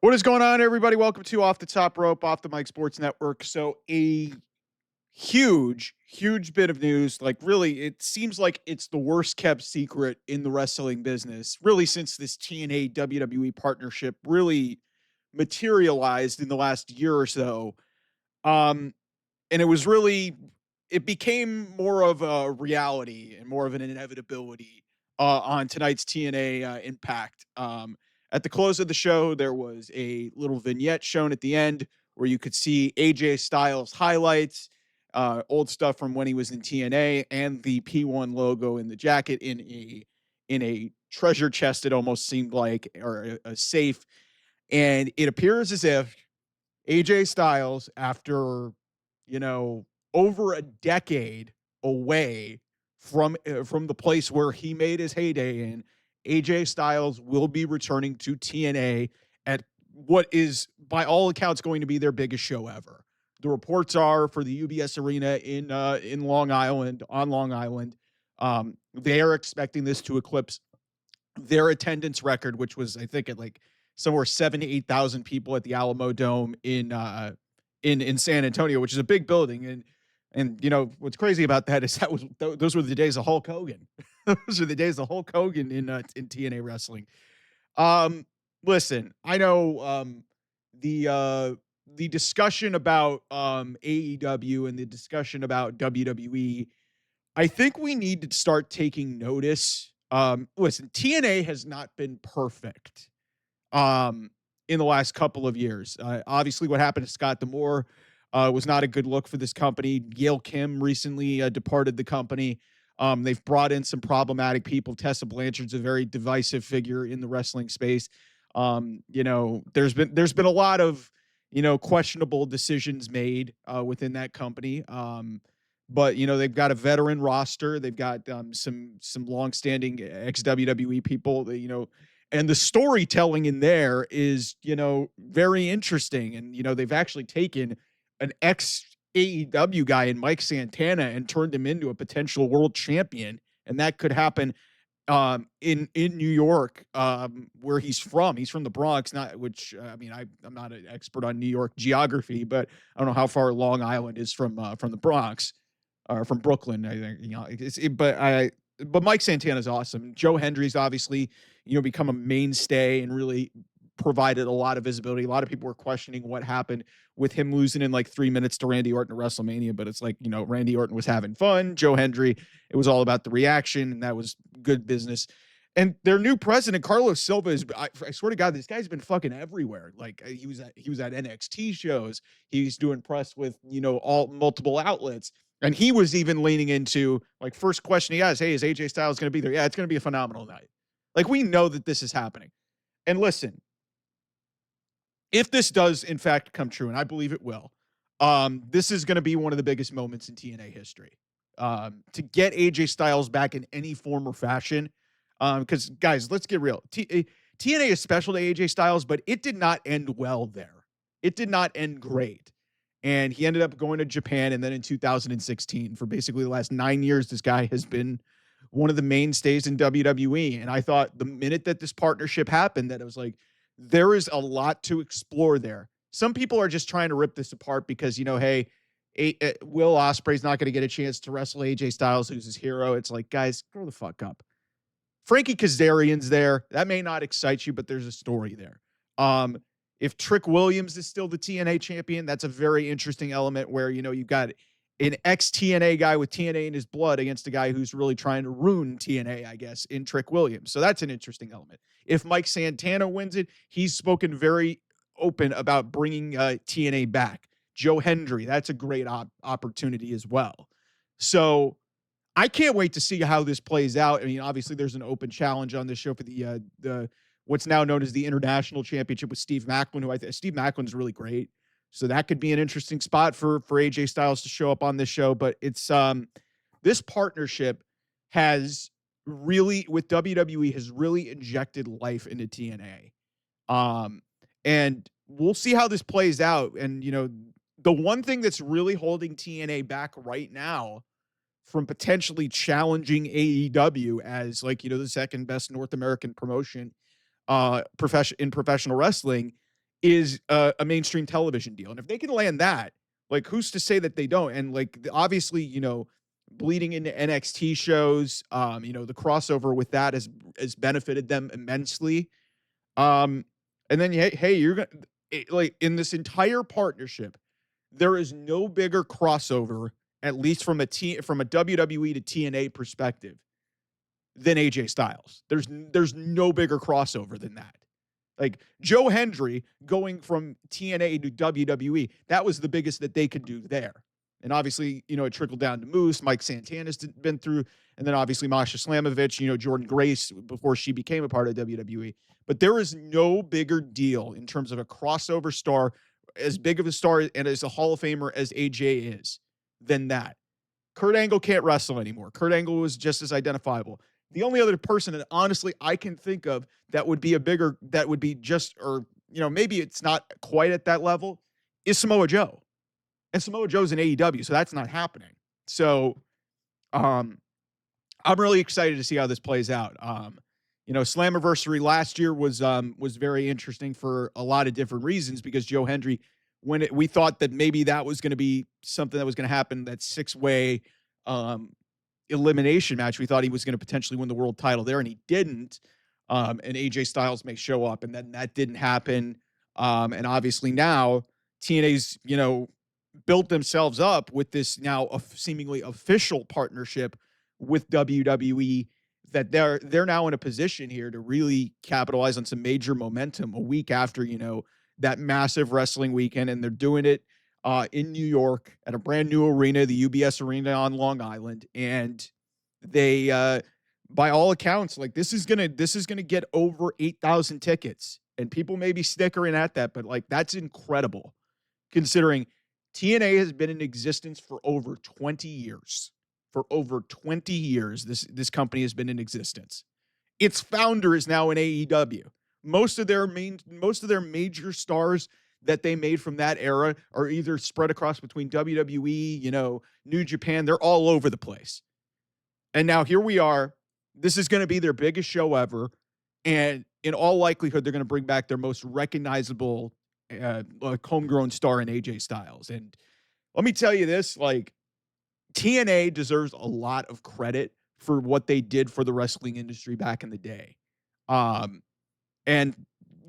What is going on, everybody? Welcome to Off the Top Rope, Off the Mic Sports Network. So, a huge bit of news. Like, really, it seems like it's the worst kept secret in the wrestling business, really, since this TNA WWE partnership really materialized in the last year or so. Um, and it became more of a reality and more of an inevitability on tonight's TNA Impact. At the close of the show, there was a little vignette shown at the end where you could see AJ Styles highlights, old stuff from when he was in TNA, and the P1 logo in the jacket in a treasure chest. It almost seemed like, or a safe, and it appears as if AJ Styles, after, you know, over a decade away from the place where he made his heyday in, AJ Styles will be returning to TNA at what is, by all accounts, going to be their biggest show ever. The reports are for the UBS Arena in Long Island, on Long Island. They are expecting this to eclipse their attendance record, which was, I think, at like somewhere 7 to 8,000 people at the Alamo Dome in San Antonio, which is a big building. And you know what's crazy about that is those were the days of Hulk Hogan. Those are the days of Hulk Hogan in TNA Wrestling. Um, Listen, I know the discussion about AEW and the discussion about WWE. I think we need to start taking notice. Listen, TNA has not been perfect um, in the last couple of years. Obviously, what happened to Scott D'Amore was not a good look for this company. Gail Kim recently departed the company. They've brought in some problematic people. Tessa Blanchard's a very divisive figure in the wrestling space. There's been a lot of questionable decisions made within that company. But they've got a veteran roster. They've got some longstanding ex WWE people. And the storytelling in there is very interesting. And they've actually taken an ex AEW guy in Mike Santana and turned him into a potential world champion, and that could happen in New York, where he's from. He's from the Bronx, not which I mean, I'm not an expert on New York geography, but I don't know how far Long Island is from the Bronx or from Brooklyn. I think but Mike Santana is awesome. Joe Hendry's obviously become a mainstay and really provided a lot of visibility. A lot of people were questioning what happened with him losing in like 3 minutes to Randy Orton at WrestleMania, but it's like Randy Orton was having fun. Joe Hendry, it was all about the reaction, and that was good business. And their new president, Carlos Silva, I swear to God, this guy's been fucking everywhere. Like he was at NXT shows. He's doing press with, all multiple outlets. And he was even leaning into, like, first question he has, hey, is AJ Styles going to be there? Yeah, it's going to be a phenomenal night. Like, we know that this is happening. And listen, if this does in fact come true, and I believe it will, this is going to be one of the biggest moments in TNA history. To get AJ Styles back in any form or fashion, because guys, let's get real. TNA is special to AJ Styles, but it did not end well there. It did not end great. And he ended up going to Japan, and then in 2016, for basically the last 9 years, this guy has been one of the mainstays in WWE. And I thought the minute that this partnership happened, that it was like, there is a lot to explore there. Some people are just trying to rip this apart because, hey, Will Ospreay's not going to get a chance to wrestle AJ Styles, who's his hero. It's like, guys, grow the fuck up. Frankie Kazarian's there. That may not excite you, but there's a story there. If Trick Williams is still the TNA champion, that's a very interesting element where, you've got an ex-TNA guy with TNA in his blood against a guy who's really trying to ruin TNA, I guess, in Trick Williams. So that's an interesting element. If Mike Santana wins it, he's spoken very open about bringing TNA back. Joe Hendry, that's a great opportunity as well. So I can't wait to see how this plays out. I mean, obviously, there's an open challenge on this show for the what's now known as the International Championship with Steve Macklin, who Steve Macklin's really great. So that could be an interesting spot for AJ Styles to show up on this show. But it's this partnership has really, with WWE, has really injected life into TNA. And we'll see how this plays out. And the one thing that's really holding TNA back right now from potentially challenging AEW as, like, the second best North American promotion in professional wrestling is a mainstream television deal. And if they can land that, like, who's to say that they don't? And like, obviously, bleeding into NXT shows, the crossover with that has benefited them immensely. Um, and then, hey, you're gonna like, in this entire partnership, there is no bigger crossover, at least from a WWE to TNA perspective, than AJ Styles. There's no bigger crossover than that. Like, Joe Hendry going from TNA to WWE, that was the biggest that they could do there. And obviously, it trickled down to Moose. Mike Santana's been through, and then obviously Masha Slamovich, Jordan Grace before she became a part of WWE. But there is no bigger deal in terms of a crossover star, as big of a star and as a Hall of Famer as AJ is, than that. Kurt Angle can't wrestle anymore. Kurt Angle was just as identifiable. The only other person that honestly I can think of that would be just, or, maybe it's not quite at that level, is Samoa Joe. And Samoa Joe's in AEW, so that's not happening. So, I'm really excited to see how this plays out. Slammiversary last year was very interesting for a lot of different reasons, because Joe Hendry, we thought that maybe that was going to be something that was going to happen, that 6-way elimination match. We thought he was going to potentially win the world title there, and he didn't. And AJ Styles may show up, and then that didn't happen. And obviously now TNA's, built themselves up with this now seemingly official partnership with WWE, that they're now in a position here to really capitalize on some major momentum a week after, that massive wrestling weekend. And they're doing it in New York at a brand new arena, the UBS Arena on Long Island. And they, by all accounts, like, this is gonna get over 8,000 tickets, and people may be snickering at that, but like, that's incredible considering TNA has been in existence for over 20 years. For over 20 years, this company has been in existence. Its founder is now in AEW. Most of their major stars that they made from that era are either spread across between WWE, New Japan. They're all over the place. And now here we are. This is going to be their biggest show ever. And in all likelihood, they're going to bring back their most recognizable homegrown star in AJ Styles. And let me tell you this, like, TNA deserves a lot of credit for what they did for the wrestling industry back in the day. And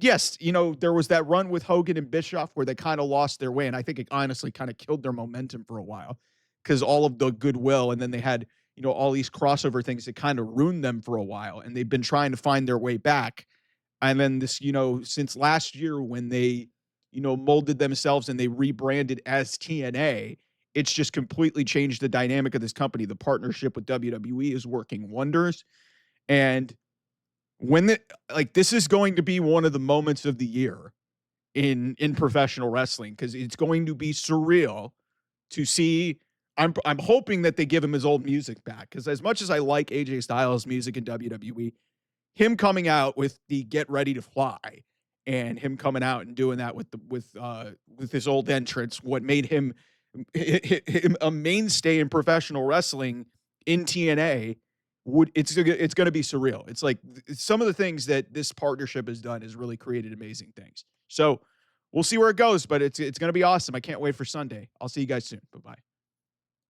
yes, there was that run with Hogan and Bischoff where they kind of lost their way. And I think it honestly kind of killed their momentum for a while, because all of the goodwill, and then they had, all these crossover things that kind of ruined them for a while. And they've been trying to find their way back. And then this, since last year when they, molded themselves and they rebranded as TNA, it's just completely changed the dynamic of this company. The partnership with WWE is working wonders. And this is going to be one of the moments of the year in professional wrestling, because it's going to be surreal to see. I'm hoping that they give him his old music back, because as much as I like AJ Styles' music in WWE, him coming out with the "Get Ready to Fly" and him coming out and doing that with his old entrance, what made him a mainstay in professional wrestling in TNA, it's going to be surreal. It's like some of the things that this partnership has done has really created amazing things. So we'll see where it goes, but it's going to be awesome. I can't wait for Sunday. I'll see you guys soon. Bye-bye.